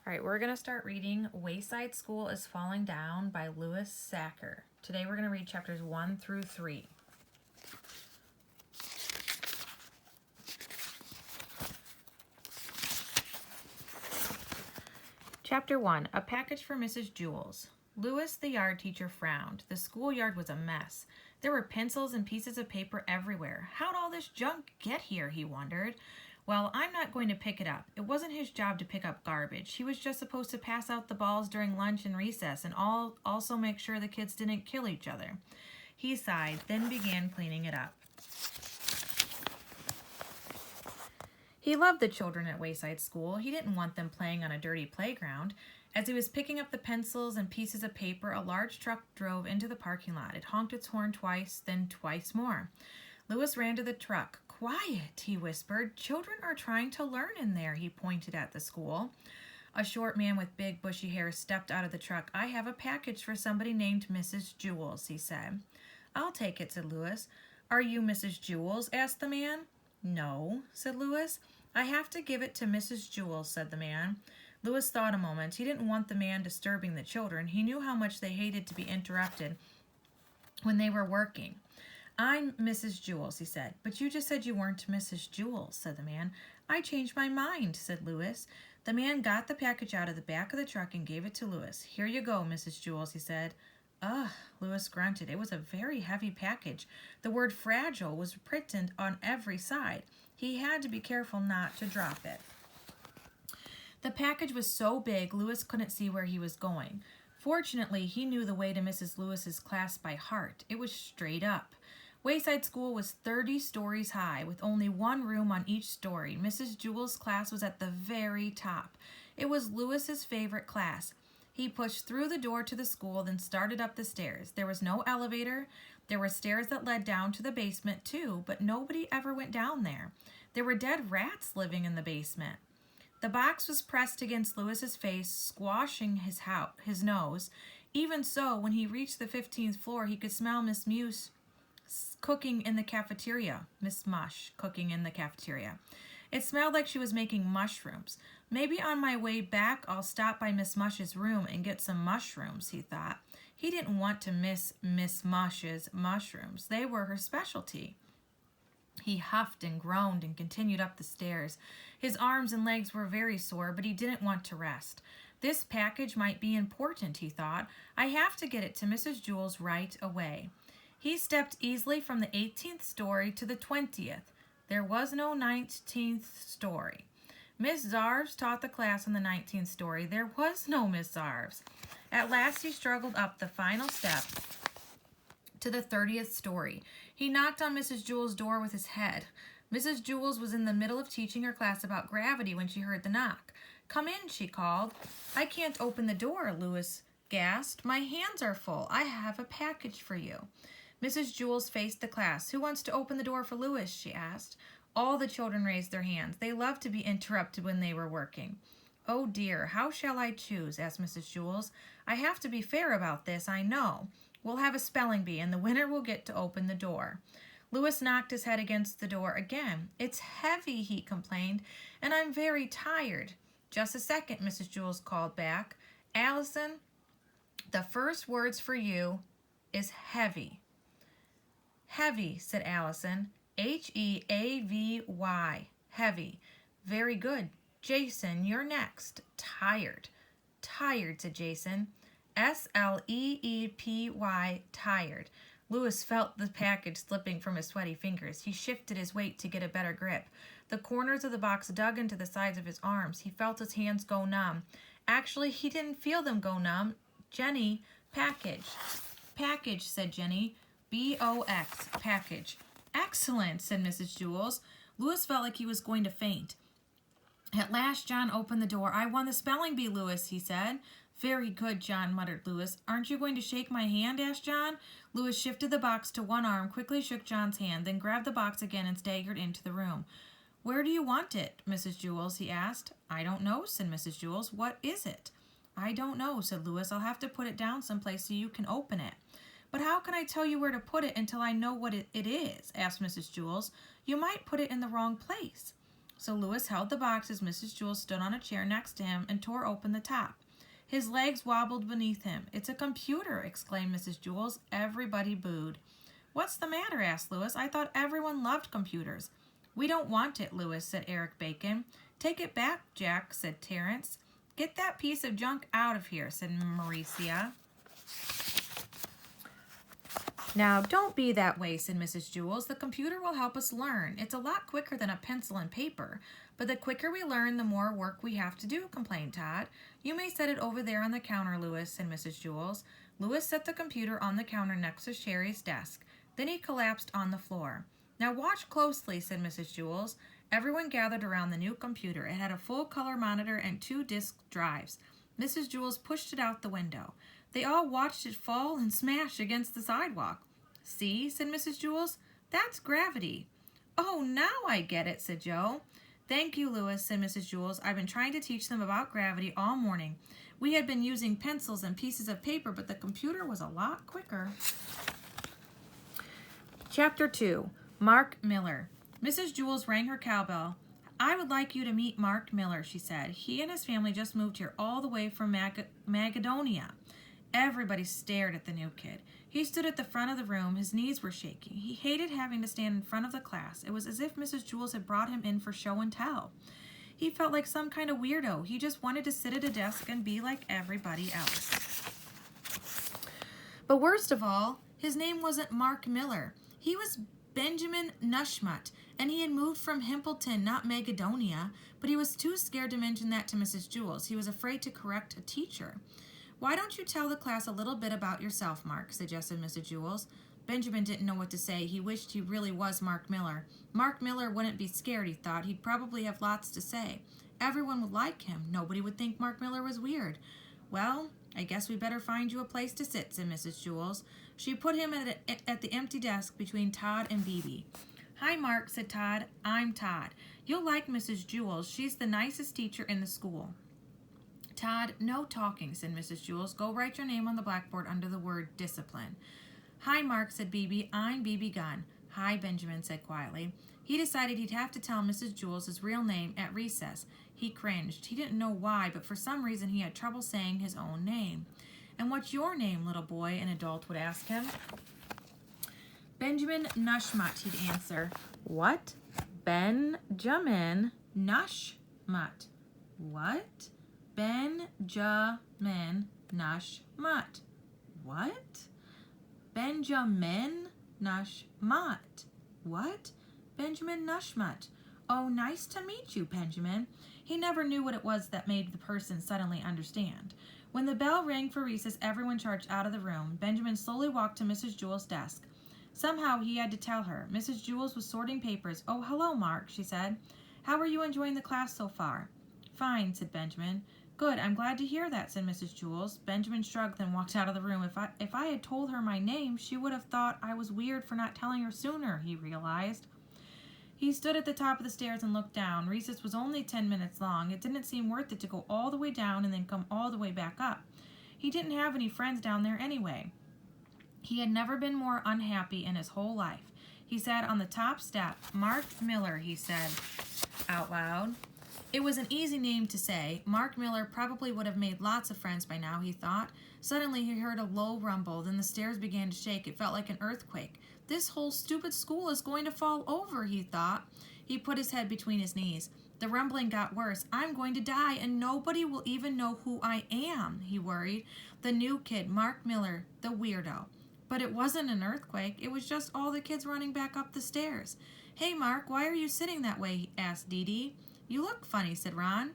All right, we're going to start reading Wayside School is Falling Down by Lewis Sacker. Today we're going to read chapters 1 through 3. Chapter 1, A Package for Mrs. Jewls. Lewis, the yard teacher, frowned. The schoolyard was a mess. There were pencils and pieces of paper everywhere. How'd all this junk get here, he wondered. Well, I'm not going to pick it up. It wasn't his job to pick up garbage. He was just supposed to pass out the balls during lunch and recess and also make sure the kids didn't kill each other. He sighed, then began cleaning it up. He loved the children at Wayside School. He didn't want them playing on a dirty playground. As he was picking up the pencils and pieces of paper, a large truck drove into the parking lot. It honked its horn twice, then twice more. Lewis ran to the truck. "Quiet," he whispered. "Children are trying to learn in there," he pointed at the school. A short man with big bushy hair stepped out of the truck. "I have a package for somebody named Mrs. Jewls," he said. "I'll take it," said Lewis. "Are you Mrs. Jewls?" asked the man. "No," said Lewis. "I have to give it to Mrs. Jewls," said the man. Lewis thought a moment. He didn't want the man disturbing the children. He knew how much they hated to be interrupted when they were working. "I'm Mrs. Jewls," he said. "But you just said you weren't Mrs. Jewls," said the man. "I changed my mind," said Lewis. The man got the package out of the back of the truck and gave it to Lewis. "Here you go, Mrs. Jewls," he said. "Ugh," Lewis grunted. It was a very heavy package. The word fragile was printed on every side. He had to be careful not to drop it. The package was so big, Lewis couldn't see where he was going. Fortunately, he knew the way to Mrs. Lewis's class by heart. It was straight up. Wayside School was 30 stories high, with only one room on each story. Mrs. Jewls' class was at the very top. It was Lewis's favorite class. He pushed through the door to the school, then started up the stairs. There was no elevator. There were stairs that led down to the basement, too, but nobody ever went down there. There were dead rats living in the basement. The box was pressed against Lewis's face, squashing his nose. Even so, when he reached the 15th floor, he could smell Miss Mush cooking in the cafeteria. It smelled like she was making mushrooms. "Maybe on my way back I'll stop by Miss Mush's room and get some mushrooms," he thought. He didn't want to miss Miss Mush's mushrooms. They were her specialty. He huffed and groaned and continued up the stairs. His arms and legs were very sore, but he didn't want to rest. This package might be important, he thought. I have to get it to Mrs. Jewls right away. He stepped easily from the 18th story to the 20th. There was no 19th story. Miss Zarves taught the class on the 19th story. There was no Miss Zarves. At last he struggled up the final step to the 30th story. He knocked on Mrs. Jewls' door with his head. Mrs. Jewls was in the middle of teaching her class about gravity when she heard the knock. "Come in," she called. "I can't open the door," Lewis gasped. "My hands are full. I have a package for you." Mrs. Jewls faced the class. "Who wants to open the door for Lewis?" she asked. All the children raised their hands. They loved to be interrupted when they were working. "Oh dear, how shall I choose?" asked Mrs. Jewls. "I have to be fair about this, I know. We'll have a spelling bee, and the winner will get to open the door." Lewis knocked his head against the door again. "It's heavy," he complained, "and I'm very tired." "Just a second," Mrs. Jewls called back. "Allison, the first words for you is heavy." "Heavy," said Allison. Heavy. Heavy. "Very good. Jason, you're next." "Tired." "Tired," said Jason. Sleepy, tired. Lewis felt the package slipping from his sweaty fingers. He shifted his weight to get a better grip. The corners of the box dug into the sides of his arms. He felt his hands go numb. Actually, he didn't feel them go numb. "Jenny, package." "Package," said Jenny. B-O-X, package. "Excellent," said Mrs. Jewls. Lewis felt like he was going to faint. At last John opened the door. "I won the spelling bee, Lewis," he said. "Very good, John," muttered Lewis. "Aren't you going to shake my hand?" asked John. Lewis shifted the box to one arm, quickly shook John's hand, then grabbed the box again and staggered into the room. "Where do you want it, Mrs. Jewls?" he asked. "I don't know," said Mrs. Jewls. "What is it?" "I don't know," said Lewis. "I'll have to put it down someplace so you can open it." "But how can I tell you where to put it until I know what it is?" asked Mrs. Jewls. "You might put it in the wrong place." So Louis held the box as Mrs. Jewls stood on a chair next to him and tore open the top. His legs wobbled beneath him. "It's a computer," exclaimed Mrs. Jewls. Everybody booed. "What's the matter?" asked Louis. "I thought everyone loved computers." "We don't want it, Louis," said Eric Bacon. "Take it back, Jack," said Terrence. "Get that piece of junk out of here," said Mauricia. "Now, don't be that way," said Mrs. Jewls. "The computer will help us learn. It's a lot quicker than a pencil and paper. But the quicker we learn, the more work we have to do," complained Todd. "You may set it over there on the counter, Louis," said Mrs. Jewls. Louis set the computer on the counter next to Sherry's desk. Then he collapsed on the floor. "Now watch closely," said Mrs. Jewls. Everyone gathered around the new computer. It had a full-color monitor and 2 disk drives. Mrs. Jewls pushed it out the window. They all watched it fall and smash against the sidewalk. "See," said Mrs. Jewls, "that's gravity." "Oh, now I get it," said Joe. "Thank you, Louis," said Mrs. Jewls. "I've been trying to teach them about gravity all morning. We had been using pencils and pieces of paper, but the computer was a lot quicker." Chapter 2. Mark Miller. Mrs. Jewls rang her cowbell. "I would like you to meet Mark Miller," she said. "He and his family just moved here all the way from Macedonia." Everybody stared at the new kid. He stood at the front of the room. His knees were shaking. He hated having to stand in front of the class. It was as if Mrs. Jewls had brought him in for show and tell. He felt like some kind of weirdo. He just wanted to sit at a desk and be like everybody else. But worst of all, his name wasn't Mark Miller. He was Benjamin Nushmut, and he had moved from Himpleton, not Macedonia, but he was too scared to mention that to Mrs. Jewls. He was afraid to correct a teacher. "Why don't you tell the class a little bit about yourself, Mark?" suggested Mrs. Jewls. Benjamin didn't know what to say. He wished he really was Mark Miller. Mark Miller wouldn't be scared, he thought. He'd probably have lots to say. Everyone would like him. Nobody would think Mark Miller was weird. "Well, I guess we better find you a place to sit," said Mrs. Jewls. She put him at the empty desk between Todd and Bebe. "Hi, Mark," said Todd. "I'm Todd. You'll like Mrs. Jewls. She's the nicest teacher in the school." "Todd, no talking," said Mrs. Jewls. "Go write your name on the blackboard under the word discipline." "Hi, Mark," said Bebe. "I'm Bebe Gunn." "Hi," Benjamin said quietly. He decided he'd have to tell Mrs. Jewls his real name at recess. He cringed. He didn't know why, but for some reason he had trouble saying his own name. "And what's your name, little boy?" an adult would ask him. "Benjamin Nushmut," he'd answer. "What? Benjamin Nushmut. What? Benjamin Nushmut. What? Benjamin Nushmut. What? Benjamin Nushmut. Oh, nice to meet you, Benjamin." He never knew what it was that made the person suddenly understand. When the bell rang for recess, everyone charged out of the room. Benjamin slowly walked to Mrs. Jewls' desk. Somehow he had to tell her. Mrs. Jewls was sorting papers. "Oh, hello, Mark," she said. "How are you enjoying the class so far?" "Fine," said Benjamin. "Good, I'm glad to hear that," said Mrs. Jewls. Benjamin shrugged and walked out of the room. If I had told her my name, she would have thought I was weird for not telling her sooner, he realized. He stood at the top of the stairs and looked down. Recess was only 10 minutes long. It didn't seem worth it to go all the way down and then come all the way back up. He didn't have any friends down there anyway. He had never been more unhappy in his whole life. He sat on the top step. "Mark Miller," he said out loud. It was an easy name to say. Mark Miller probably would have made lots of friends by now, he thought. Suddenly he heard a low rumble. Then the stairs began to shake. It felt like an earthquake. "This whole stupid school is going to fall over," he thought. He put his head between his knees. The rumbling got worse. "I'm going to die, and nobody will even know who I am," he worried. The new kid, Mark Miller, the weirdo. But it wasn't an earthquake. It was just all the kids running back up the stairs. "Hey, Mark, why are you sitting that way?" asked Dee Dee. "You look funny," said Ron.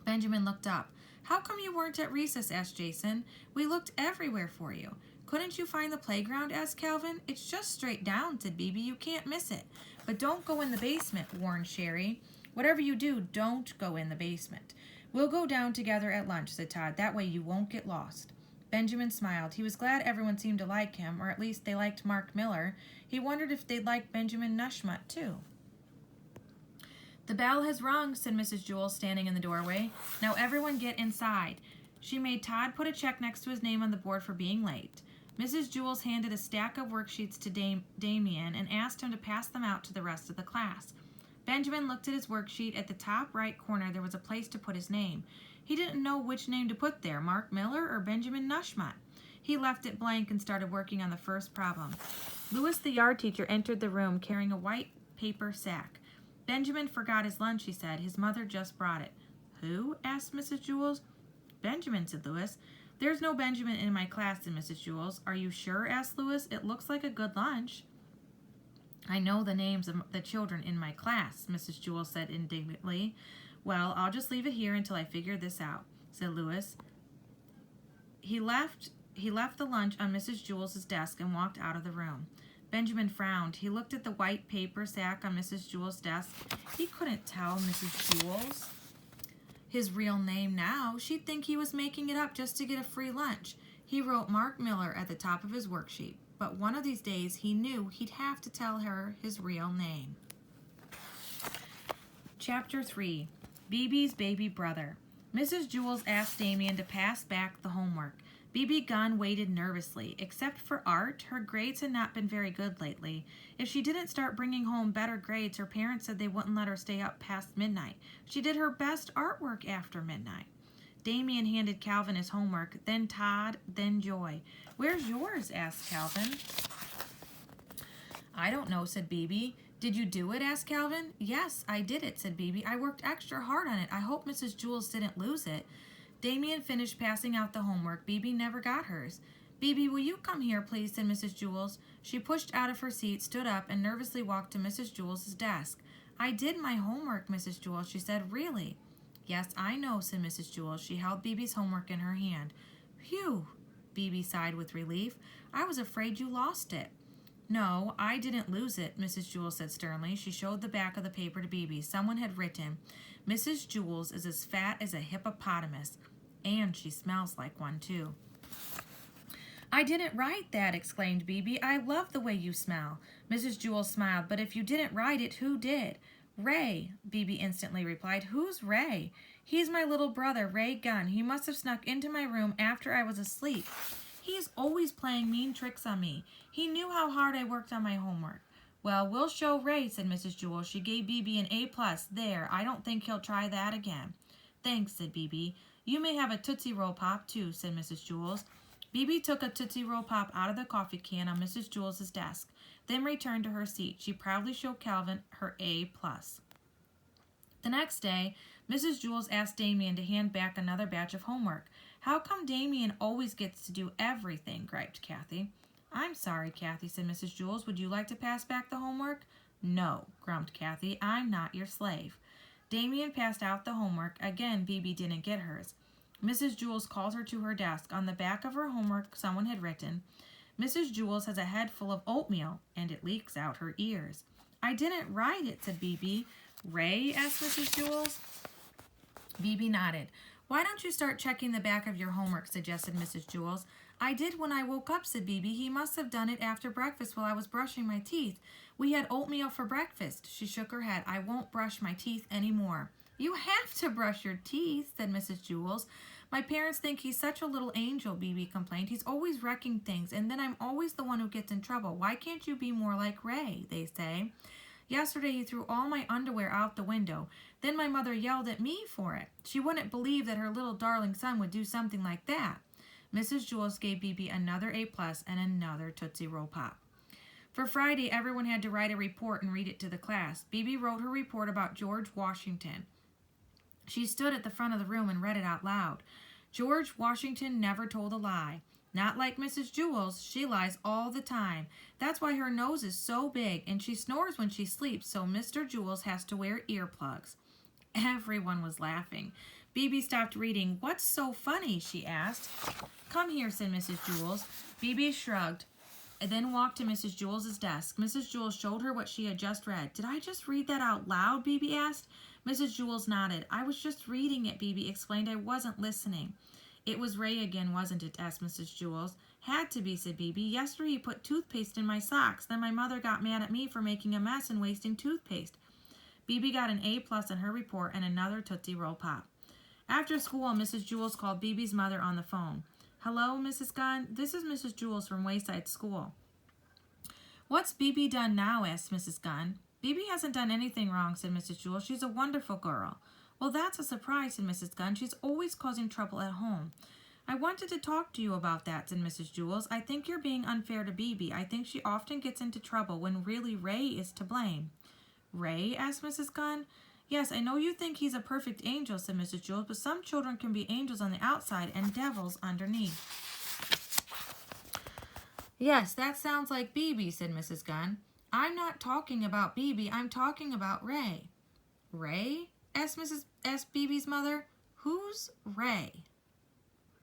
Benjamin looked up. "How come you weren't at recess?" asked Jason. "We looked everywhere for you." "Couldn't you find the playground?" asked Calvin. "It's just straight down," said Bebe. "You can't miss it." "But don't go in the basement," warned Sherry. "Whatever you do, don't go in the basement." "We'll go down together at lunch," said Todd. "That way you won't get lost." Benjamin smiled. He was glad everyone seemed to like him, or at least they liked Mark Miller. He wondered if they'd like Benjamin Nushmut, too. "The bell has rung," said Mrs. Jewls, standing in the doorway. "Now everyone get inside." She made Todd put a check next to his name on the board for being late. Mrs. Jewls handed a stack of worksheets to Damien and asked him to pass them out to the rest of the class. Benjamin looked at his worksheet. At the top right corner, there was a place to put his name. He didn't know which name to put there, Mark Miller or Benjamin Nushmut. He left it blank and started working on the first problem. Louis, the yard teacher, entered the room carrying a white paper sack. Benjamin forgot his lunch, he said. His mother just brought it. Who? Asked Mrs. Jules. Benjamin, said Louis. There's no Benjamin in my class, said Mrs. Jules. Are you sure? Asked Louis. It looks like a good lunch. I know the names of the children in my class, Mrs. Jules said indignantly. Well, I'll just leave it here until I figure this out, said Louis. He left the lunch on Mrs. Jules's desk and walked out of the room. Benjamin frowned. He looked at the white paper sack on Mrs. Jules's desk. He couldn't tell Mrs. Jules his real name now. She'd think he was making it up just to get a free lunch. He wrote Mark Miller at the top of his worksheet, but one of these days he knew he'd have to tell her his real name. Chapter 3. Beebe's Baby Brother. Mrs. Jules asked Damien to pass back the homework. Beebe Gunn waited nervously. Except for art, her grades had not been very good lately. If she didn't start bringing home better grades, her parents said they wouldn't let her stay up past midnight. She did her best artwork after midnight. Damien handed Calvin his homework, then Todd, then Joy. Where's yours? Asked Calvin. I don't know, said Beebe. Did you do it? Asked Calvin. Yes, I did it, said Beebe. I worked extra hard on it. I hope Mrs. Jules didn't lose it. Damien finished passing out the homework. Beebe never got hers. Beebe, will you come here, please, said Mrs. Jules. She pushed out of her seat, stood up, and nervously walked to Mrs. Jules's desk. I did my homework, Mrs. Jules, she said. Really? Yes, I know, said Mrs. Jules. She held Beebe's homework in her hand. Phew, Beebe sighed with relief. I was afraid you lost it. No, I didn't lose it, Mrs. Jules said sternly. She showed the back of the paper to Beebe. Someone had written, Mrs. Jules is as fat as a hippopotamus. And she smells like one, too. I didn't write that, exclaimed Beebe. I love the way you smell. Mrs. Jules smiled. But if you didn't write it, who did? Ray, Beebe instantly replied. Who's Ray? He's my little brother, Ray Gunn. He must have snuck into my room after I was asleep. He is always playing mean tricks on me. He knew how hard I worked on my homework. Well, we'll show Ray, said Mrs. Jules. She gave Beebe an A+. There, I don't think he'll try that again. Thanks, said Beebe. You may have a Tootsie Roll Pop, too, said Mrs. Jules. Beebe took a Tootsie Roll Pop out of the coffee can on Mrs. Jules's desk, then returned to her seat. She proudly showed Calvin her A+. The next day, Mrs. Jules asked Damien to hand back another batch of homework. How come Damien always gets to do everything? Griped Kathy. I'm sorry, Kathy, said Mrs. Jules. Would you like to pass back the homework? No, grumped Kathy. I'm not your slave. Damien passed out the homework. Again, Beebe didn't get hers. Mrs. Jules called her to her desk. On the back of her homework, someone had written, Mrs. Jules has a head full of oatmeal, and it leaks out her ears. I didn't write it, said Beebe. Ray? Asked Mrs. Jules. Beebe nodded. Why don't you start checking the back of your homework, suggested Mrs. Jules. I did when I woke up, said Beebe. He must have done it after breakfast while I was brushing my teeth. We had oatmeal for breakfast. She shook her head. I won't brush my teeth anymore. You have to brush your teeth, said Mrs. Jules. My parents think he's such a little angel, Beebe complained. He's always wrecking things, and then I'm always the one who gets in trouble. Why can't you be more like Ray, they say. Yesterday he threw all my underwear out the window. Then my mother yelled at me for it. She wouldn't believe that her little darling son would do something like that. Mrs. Jules gave Beebe another A+ and another Tootsie Roll Pop. For Friday, everyone had to write a report and read it to the class. Beebe wrote her report about George Washington. She stood at the front of the room and read it out loud. George Washington never told a lie. Not like Mrs. Jules, she lies all the time. That's why her nose is so big, and she snores when she sleeps, so Mr. Jules has to wear earplugs. Everyone was laughing. Beebe stopped reading. What's so funny? She asked. Come here, said Mrs. Jules. Beebe shrugged and then walked to Mrs. Jules's desk. Mrs. Jules showed her what she had just read. Did I just read that out loud? Beebe asked. Mrs. Jules nodded. I was just reading it, Beebe explained. I wasn't listening. It was Ray again, wasn't it? Asked Mrs. Jules. Had to be, said Beebe. Yesterday he put toothpaste in my socks. Then my mother got mad at me for making a mess and wasting toothpaste. Beebe got an A+ in her report and another Tootsie Roll Pop. After school, Mrs. Jules called Beebe's mother on the phone. Hello, Mrs. Gunn. This is Mrs. Jules from Wayside School. What's Beebe done now? Asked Mrs. Gunn. "Bibi hasn't done anything wrong," said Mrs. Jewls. "She's a wonderful girl." "Well, that's a surprise," said Mrs. Gunn. "She's always causing trouble at home." "I wanted to talk to you about that," said Mrs. Jewls. "I think you're being unfair to Bibi. I think she often gets into trouble when really Ray is to blame." "Ray?" asked Mrs. Gunn. "Yes, I know you think he's a perfect angel," said Mrs. Jewls, "but some children can be angels on the outside and devils underneath." "Yes, that sounds like Bibi," said Mrs. Gunn. "I'm not talking about Bibi. I'm talking about Ray." "Ray?" asked Bibi's mother. "Who's Ray?"